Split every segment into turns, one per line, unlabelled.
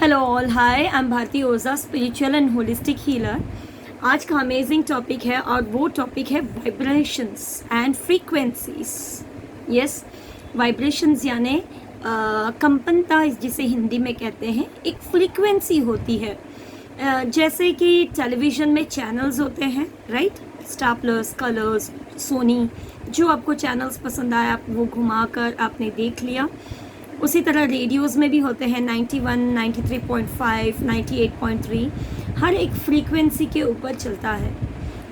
Hello all, hi, I am Bharti Ojha, spiritual and holistic healer. आज का amazing topic है और वो टॉपिक है vibrations and frequencies. Yes, vibrations यानी कंपनता, जिसे हिंदी में कहते हैं, एक फ्रीक्वेंसी होती है। जैसे कि टेलीविज़न में चैनल्स होते हैं, right? Star Plus, Colors, Sony, जो आपको चैनल्स पसंद आया आप वो घुमा कर आपने देख लिया। उसी तरह रेडियोज़ में भी होते हैं 91, 93.5, 98.3, हर एक फ्रीक्वेंसी के ऊपर चलता है।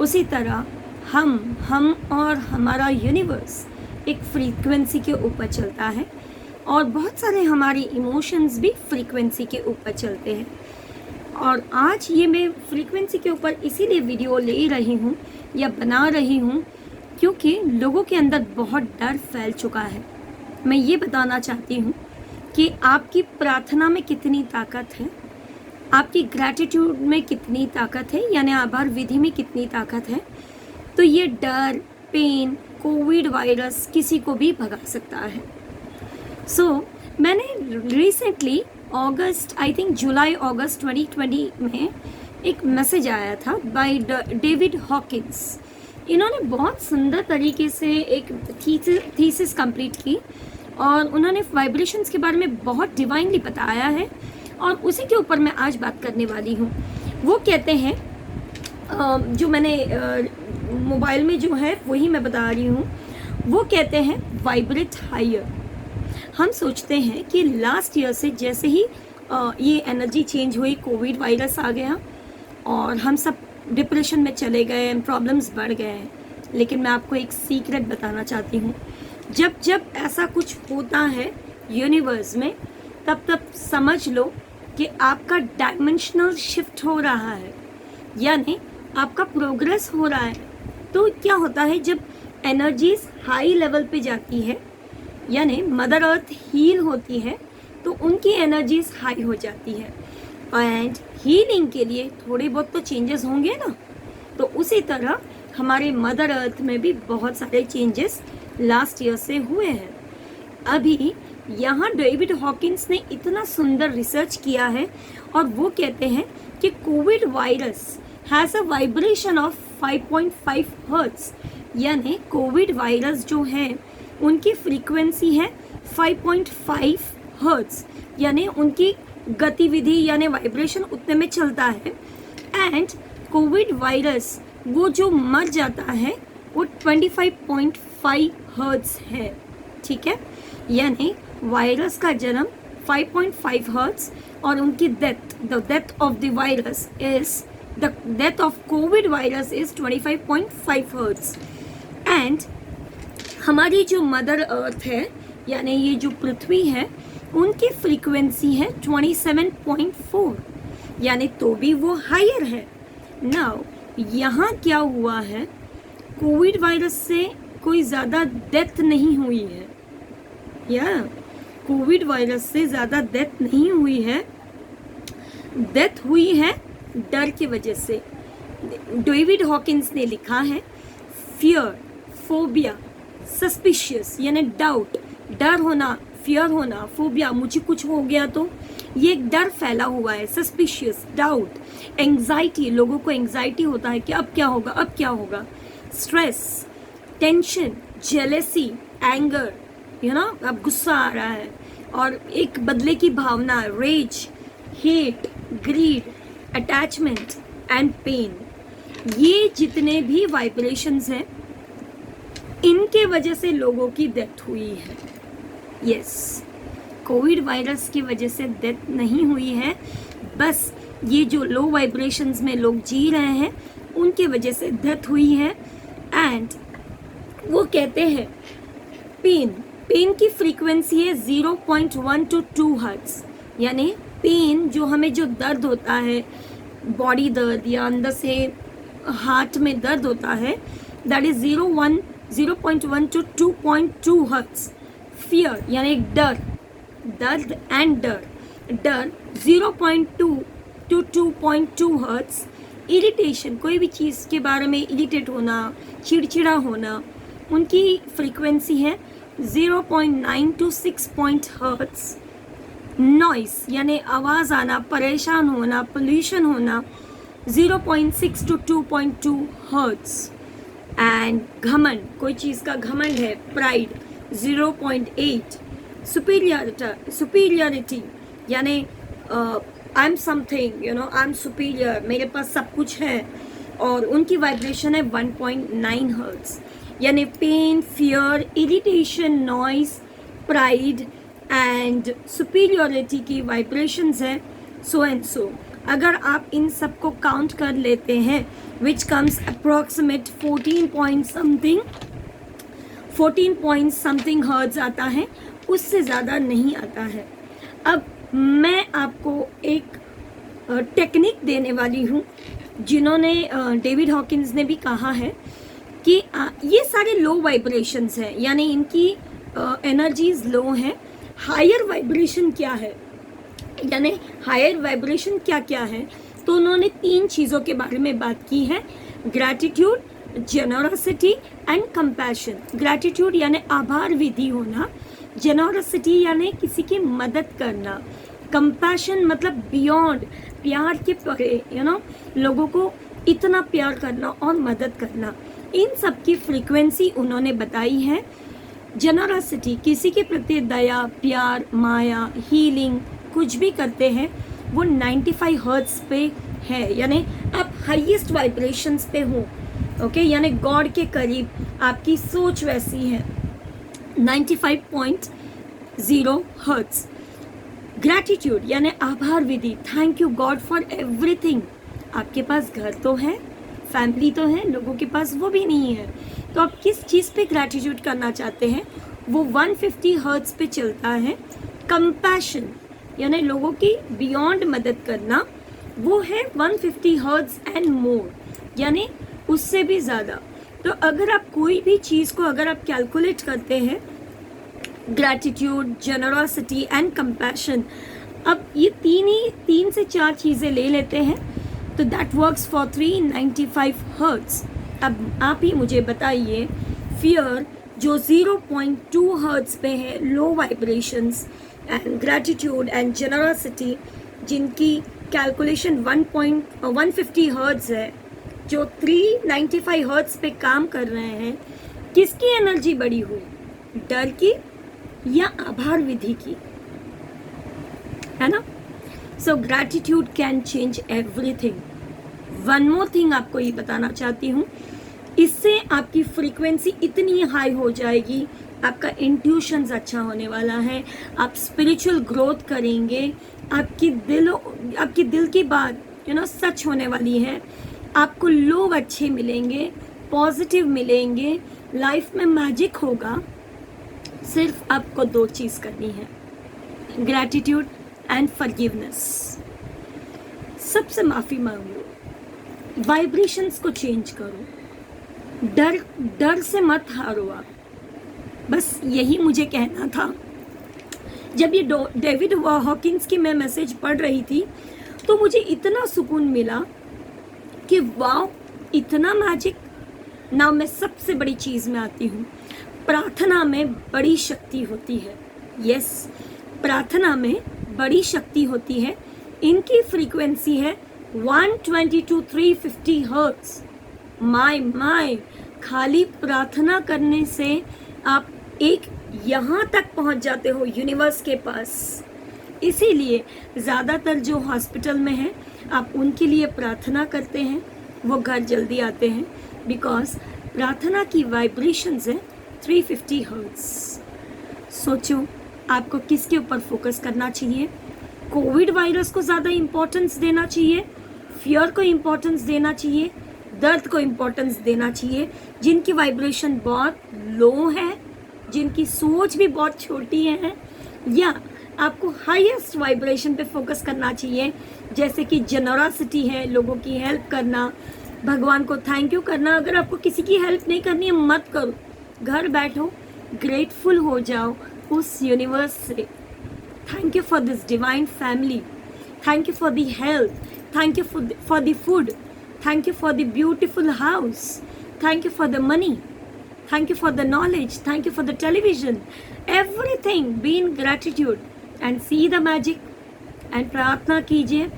उसी तरह हम और हमारा यूनिवर्स एक फ्रीक्वेंसी के ऊपर चलता है और बहुत सारे हमारे इमोशंस भी फ्रीक्वेंसी के ऊपर चलते हैं। और आज ये मैं फ्रीक्वेंसी के ऊपर इसीलिए वीडियो ले रही हूँ या बना रही हूँ क्योंकि लोगों के अंदर बहुत डर फैल चुका है। मैं ये बताना चाहती हूँ कि आपकी प्रार्थना में कितनी ताकत है, आपकी ग्रैटिट्यूड में कितनी ताकत है, यानी आभार विधि में कितनी ताकत है। तो ये डर, पेन, कोविड वायरस किसी को भी भगा सकता है। मैंने रिसेंटली जुलाई अगस्त 2020 में एक मैसेज आया था बाय डेविड हॉकिंस। इन्होंने बहुत सुंदर तरीके से एक थीसिस कंप्लीट की और उन्होंने वाइब्रेशंस के बारे में बहुत डिवाइनली बताया है और उसी के ऊपर मैं आज बात करने वाली हूँ। वो कहते हैं, जो मैंने मोबाइल में जो है वही मैं बता रही हूँ, वो कहते हैं वाइब्रेट हायर। हम सोचते हैं कि लास्ट ईयर से जैसे ही ये एनर्जी चेंज हुई, कोविड वायरस आ गया और हम सब डिप्रेशन में चले गए, प्रॉब्लम्स बढ़ गए हैं। लेकिन मैं आपको एक सीक्रेट बताना चाहती हूँ, जब जब ऐसा कुछ होता है यूनिवर्स में, तब समझ लो कि आपका डायमेंशनल शिफ्ट हो रहा है, यानी आपका प्रोग्रेस हो रहा है। तो क्या होता है, जब एनर्जीज हाई लेवल पे जाती है, यानी मदर अर्थ हील होती है, तो उनकी एनर्जीज हाई हो जाती है एंड हीलिंग के लिए थोड़े बहुत तो चेंजेस होंगे ना। तो उसी तरह हमारे मदर अर्थ में भी बहुत सारे चेंजेस लास्ट ईयर से हुए हैं। अभी यहाँ डेविड हॉकिंस ने इतना सुंदर रिसर्च किया है और वो कहते हैं कि Covid virus has a vibration of 5.5 hertz, यानी कोविड वायरस जो है उनकी फ्रीक्वेंसी है 5.5 हर्ट्ज, यानी उनकी गतिविधि यानी वाइब्रेशन उतने में चलता है। एंड कोविड वायरस वो जो मर जाता है वो 25.5 हर्ट्ज है, ठीक है? यानी वायरस का जन्म 5.5 हर्ट्ज और उनकी the death of the virus is the death of Covid virus is 25.5 hertz. And हमारी जो मदर अर्थ है, यानी ये जो पृथ्वी है, उनकी फ्रीक्वेंसी है 27.4, यानी तो भी वो हायर है। नाउ यहाँ क्या हुआ है, कोविड वायरस से कोई ज़्यादा डेथ नहीं हुई है, या कोविड वायरस से ज़्यादा डेथ नहीं हुई है, डेथ हुई है डर की वजह से। डेविड हॉकिंस ने लिखा है, फियर, फोबिया, सस्पिशियस यानी डाउट, डर होना, फियर होना, फोबिया, मुझे कुछ हो गया तो, ये एक डर फैला हुआ है। सस्पिशियस, डाउट, एंग्जाइटी, लोगों को एंग्जाइटी होता है कि अब क्या होगा, अब क्या होगा। स्ट्रेस, टेंशन, जेलेसी, एंगर, अब गुस्सा आ रहा है और एक बदले की भावना, rage, hate, greed, attachment and pain. ये जितने भी वाइब्रेशंस हैं, इनके वजह से लोगों की डेथ हुई है। यस, कोविड वायरस की वजह से डेथ नहीं हुई है, बस ये जो लो वाइब्रेशंस में लोग जी रहे हैं उनके वजह से डेथ हुई है। एंड वो कहते हैं पेन की फ्रीक्वेंसी है 0.1 to 2 हर्ट्ज, यानी पेन जो हमें जो दर्द होता है, बॉडी दर्द या अंदर से हार्ट में दर्द होता है, that is 0.1 to 2.2 hertz. Fear यानी दर्द एंड डर 0.2 to 2.2 हर्ट्ज। इरिटेशन, कोई भी चीज़ के बारे में इरिटेट होना, चिड़चिड़ा होना, उनकी फ्रीक्वेंसी है 0.9 to 6 हर्ट्ज। नॉइस यानी आवाज़ आना, परेशान होना, पोल्यूशन होना 0.6 टू 2.2 हर्ट्स। एंड घमंड, कोई चीज़ का घमंड है, प्राइड 0.8। सुपीरियरिटी यानी I am something, you know, I am superior, मेरे पास सब कुछ है, और उनकी वाइब्रेशन है 1.9 हर्ट्स। यानी pain, fear, irritation, noise, pride and superiority की वाइब्रेशंस है सो एंड सो। अगर आप इन सब को काउंट कर लेते हैं, which comes approximate 14 point something hertz आता है, उससे ज़्यादा नहीं आता है। अब मैं आपको एक टेक्निक देने वाली हूँ, जिन्होंने डेविड हॉकिंस ने भी कहा है कि ये सारे लो वाइब्रेशंस हैं, यानी इनकी एनर्जीज लो हैं। हायर वाइब्रेशन क्या है, यानी हायर वाइब्रेशन क्या क्या है, तो उन्होंने 3 चीज़ों के बारे में बात की है, gratitude, generosity and compassion. Gratitude यानी आभार विधि होना, जेनरसिटी यानी किसी की मदद करना, कंपैशन मतलब बियॉन्ड, प्यार के परे, यू नो, लोगों को इतना प्यार करना और मदद करना। इन सब की फ्रीक्वेंसी उन्होंने बताई है। जेनरसिटी किसी के प्रति दया, प्यार, माया, हीलिंग कुछ भी करते हैं, वो 95 हर्ट्ज पे है, यानी आप हाईएस्ट वाइब्रेशंस पे हो। ओके, यानी गॉड के करीब, आपकी सोच वैसी है। 95.0 हर्ट्ज। ग्रैटिट्यूड यानी आभार विधि, thank you God for everything. आपके पास घर तो है, फैमिली तो है, लोगों के पास वो भी नहीं है, तो आप किस चीज़ पे ग्रैटिट्यूड करना चाहते हैं, वो 150 हर्ट्ज पे चलता है। कंपैशन यानी लोगों की बियॉन्ड मदद करना, वो है 150 हर्ट्ज एंड मोर, यानी उससे भी ज़्यादा। तो अगर आप कोई भी चीज़ को अगर आप कैलकुलेट करते हैं, ग्रैटिट्यूड, जेनरसिटी एंड कंपैशन, अब ये 3 से 4 चीज़ें ले लेते हैं, तो दैट वर्क्स फॉर 395 हर्ट्ज। अब आप ही मुझे बताइए, फियर जो 0.2 हर्ट्ज पे है, low vibrations, and gratitude and generosity जिनकी कैलकुलेशन 150 हर्ट्ज है, जो 395 हर्ट्ज पे काम कर रहे हैं, किसकी एनर्जी बढ़ी हुई, डर की या आभार विधि की, है ना? So gratitude can change everything. One more thing आपको ये बताना चाहती हूँ, इससे आपकी फ्रीक्वेंसी इतनी हाई हो जाएगी, आपका इंट्यूशंस अच्छा होने वाला है, आप स्पिरिचुअल ग्रोथ करेंगे, आपकी दिल की बात सच होने वाली है, आपको लोग अच्छे मिलेंगे, पॉजिटिव मिलेंगे, लाइफ में मैजिक होगा। सिर्फ आपको 2 चीज़ करनी है, ग्रैटिट्यूड एंड फॉरगिवनेस। सबसे माफ़ी मांगो, वाइब्रेशंस को चेंज करो, डर से मत हारो आप। बस यही मुझे कहना था। जब ये डेविड हॉकिंस की मैं मैसेज पढ़ रही थी, तो मुझे इतना सुकून मिला कि वाह, इतना मैजिक। ना मैं सबसे बड़ी चीज़ में आती हूँ, प्रार्थना में बड़ी शक्ति होती है। यस, प्रार्थना में बड़ी शक्ति होती है। इनकी फ्रीक्वेंसी है 120 to 350 हर्ट्ज। माय खाली प्रार्थना करने से आप एक यहाँ तक पहुँच जाते हो, यूनिवर्स के पास। इसीलिए ज़्यादातर जो हॉस्पिटल में हैं, आप उनके लिए प्रार्थना करते हैं, वो घर जल्दी आते हैं, बिकॉज प्रार्थना की वाइब्रेशंस है 350 हर्ट्ज। सोचो आपको किसके ऊपर फोकस करना चाहिए? कोविड वायरस को ज़्यादा इम्पोर्टेंस देना चाहिए, फियर को इम्पोर्टेंस देना चाहिए, दर्द को इम्पोर्टेंस देना चाहिए, जिनकी वाइब्रेशन बहुत लो है, जिनकी सोच भी बहुत छोटी है, या आपको हाईएस्ट वाइब्रेशन पे फोकस करना चाहिए, जैसे कि जेनरसिटी है, लोगों की हेल्प करना, भगवान को थैंक यू करना। अगर आपको किसी की हेल्प नहीं करनी है, मत करो, घर बैठो, ग्रेटफुल हो जाओ उस यूनिवर्स से। Thank you for this divine family, thank you for the health, thank you for the food, thank you for the beautiful house, thank you for the money, thank you for the knowledge, thank you for the television, everything. Be in gratitude and see the magic and प्रार्थना कीजिए।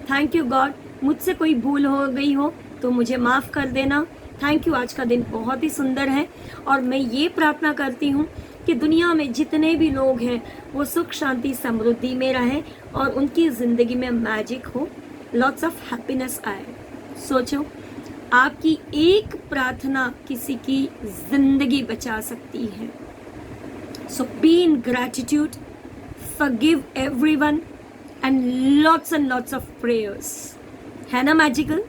Thank you God, मुझसे कोई भूल हो गई हो तो मुझे माफ़ कर देना। थैंक यू, आज का दिन बहुत ही सुंदर है और मैं ये प्रार्थना करती हूँ कि दुनिया में जितने भी लोग हैं वो सुख शांति समृद्धि में रहें और उनकी ज़िंदगी में मैजिक हो, लॉट्स ऑफ हैप्पीनेस आए। सोचो, आपकी एक प्रार्थना किसी की ज़िंदगी बचा सकती है। So be in gratitude, forgive everyone and lots of prayers. है ना मैजिकल?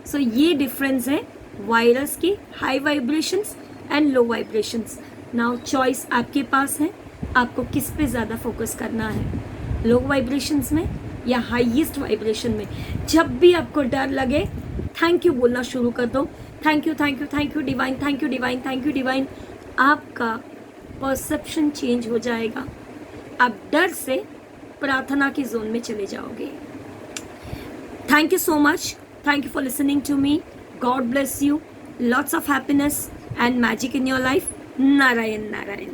सो ये डिफरेंस है वायरस की high vibrations and low vibrations. Now choice आपके पास है, आपको किस पे ज़्यादा फोकस करना है, लो वाइब्रेशंस में या हाईएस्ट वाइब्रेशन में। जब भी आपको डर लगे थैंक यू बोलना शुरू कर दो। Thank you thank you thank you divine, thank you divine, thank you divine. आपका परसेप्शन चेंज हो जाएगा, आप डर से प्रार्थना की जोन में चले जाओगे। Thank you so much, thank you for listening to me. God bless you, lots of happiness and magic in your life. Narayan Narayan.